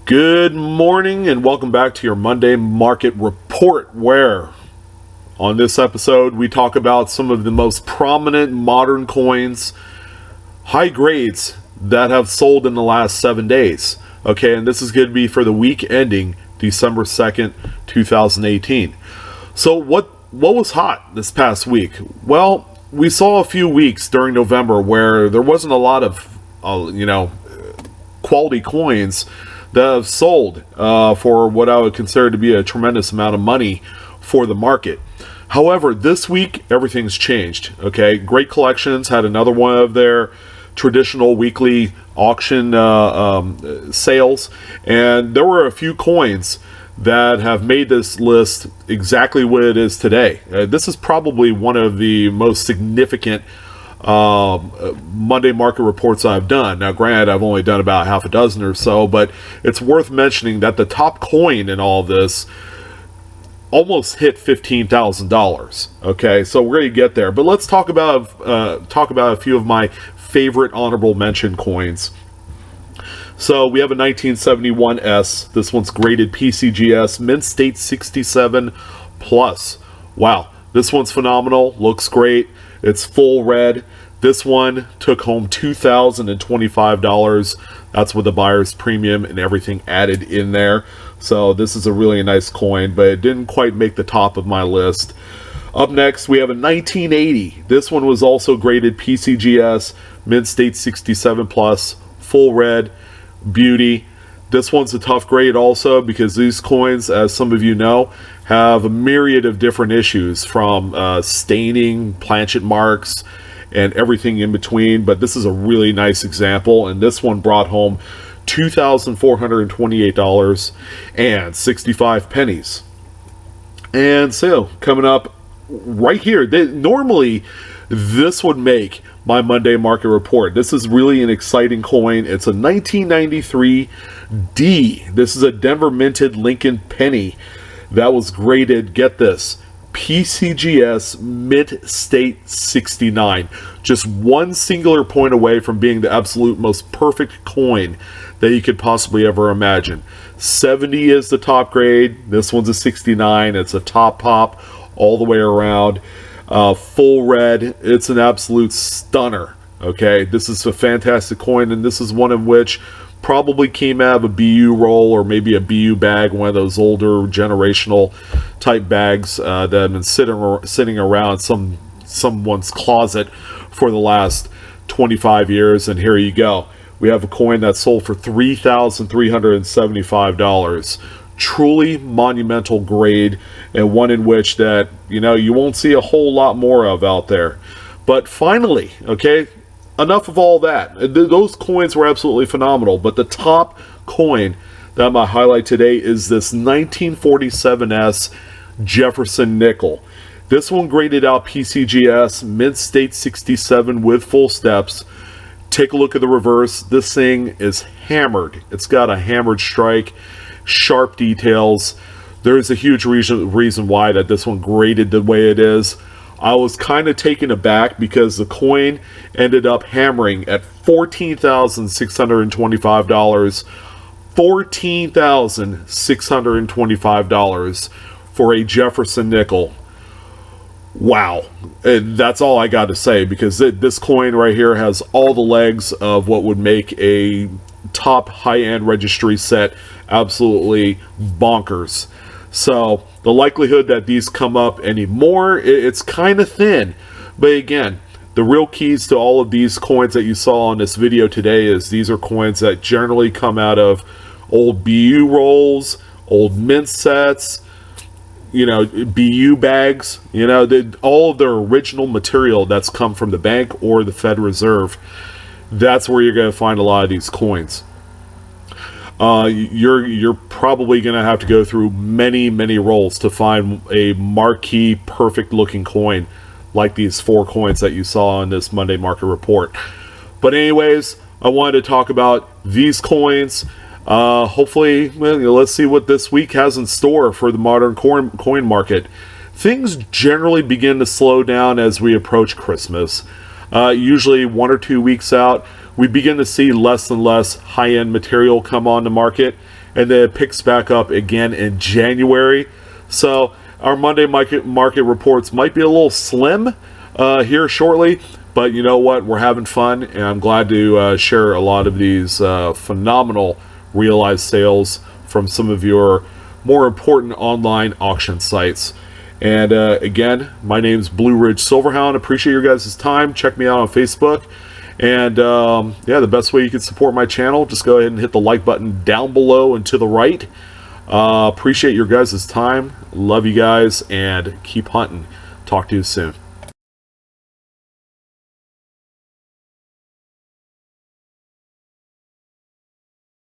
Good morning and welcome back to your Monday Market Report, where on this episode we talk about some of the most prominent modern coins, high grades that have sold in the last 7 days. Okay, and this is going to be for the week ending December 2nd, 2018. So what was hot this past week? Well, we saw a few weeks during November where there wasn't a lot of quality coins that have sold for what I would consider to be a tremendous amount of money for the market. However, this week everything's changed. Okay, Great Collections had another one of their traditional weekly auction sales, and there were a few coins that have made this list exactly what it is today. This is probably one of the most significant Monday market reports I've done. Now, granted, I've only done about half a dozen or so, but it's worth mentioning that the top coin in all this almost hit $15,000. Okay, so we're going to get there, but let's talk about a few of my favorite honorable mention coins. So we have a 1971S. This one's graded PCGS, Mint State 67 plus. Wow, this one's phenomenal. Looks great. It's full red. This one took home $2,025. That's with the buyer's premium and everything added in there. So this is a really nice coin, but it didn't quite make the top of my list. Up next, we have a 1980. This one was also graded PCGS, Mint State 67 plus, full red, beauty. This one's a tough grade also because these coins, as some of you know, have a myriad of different issues, from staining, planchet marks, and everything in between. But this is a really nice example, and this one brought home $2,428.65. And so, coming up right here, normally this would make my Monday market report. This is really an exciting coin. It's a 1993 D. This is a Denver minted Lincoln penny that was graded, get this, PCGS Mint State 69. Just one singular point away from being the absolute most perfect coin that you could possibly ever imagine. 70 is the top grade. This one's a 69. It's a top pop all the way around. Full red. It's an absolute stunner. Okay, this is a fantastic coin, and this is one in which probably came out of a BU roll or maybe a BU bag, one of those older generational type bags that have been sitting around someone's closet for the last 25 years. And here you go. We have a coin that sold for $3,375. Truly monumental grade, and one in which that you won't see a whole lot more of out there. But finally, okay, enough of all that. Those coins were absolutely phenomenal, but the top coin that I'm going to highlight today is this 1947S Jefferson nickel. This one graded out PCGS, Mint State 67 with full steps. Take a look at the reverse. This thing is hammered. It's got a hammered strike, sharp details. There's a huge reason why that this one graded the way it is. I was kind of taken aback because the coin ended up hammering at $14,625. $14,625 for a Jefferson nickel. Wow. And that's all I got to say, because this coin right here has all the legs of what would make a top high-end registry set absolutely bonkers. So the likelihood that these come up anymore, it's kind of thin. But again, the real keys to all of these coins that you saw in this video today is these are coins that generally come out of old BU rolls, old mint sets, BU bags, all of their original material that's come from the bank or the Fed Reserve. That's where you're going to find a lot of these coins. You're probably going to have to go through many rolls to find a marquee, perfect looking coin like these 4 coins that you saw in this Monday market report. But anyways, I wanted to talk about these coins. Hopefully, let's see what this week has in store for the modern coin market. Things generally begin to slow down as we approach Christmas. Usually 1 or 2 weeks out, we begin to see less and less high-end material come on the market, and then it picks back up again in January. So our Monday market reports might be a little slim here shortly, but you know what? We're having fun, and I'm glad to share a lot of these phenomenal realized sales from some of your more important online auction sites. And again, my name's Blue Ridge Silverhound. Appreciate your guys' time. Check me out on Facebook. And yeah, the best way you can support my channel, just go ahead and hit the like button down below and to the right. Appreciate your guys' time. Love you guys, and keep hunting. Talk to you soon.